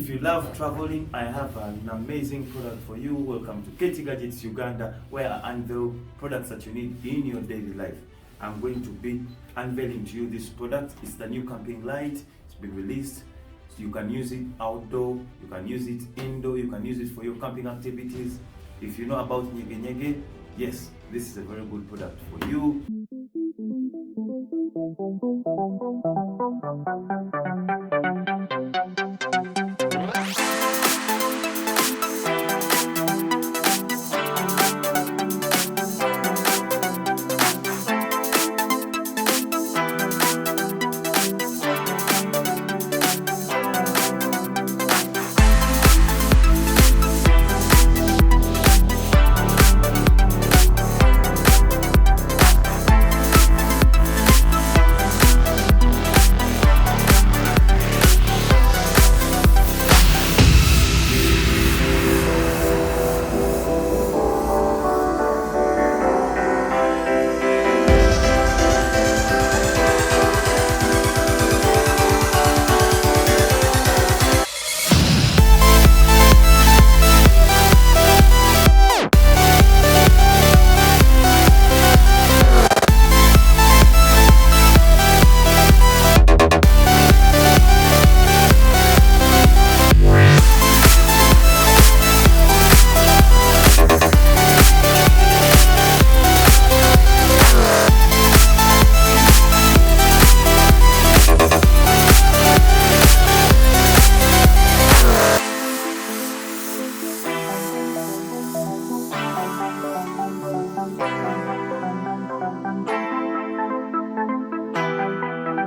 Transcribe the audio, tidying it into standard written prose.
If you love traveling, I have an amazing product for you. Welcome to KT Gadgets Uganda, where I unveil products that you need in your daily life. I'm going to be unveiling to you this product. It's the new camping light. It's been released. So you can use it outdoor, you can use it indoor, you can use it for your camping activities. If you know about nyege nyege, yes, this is a very good product for you.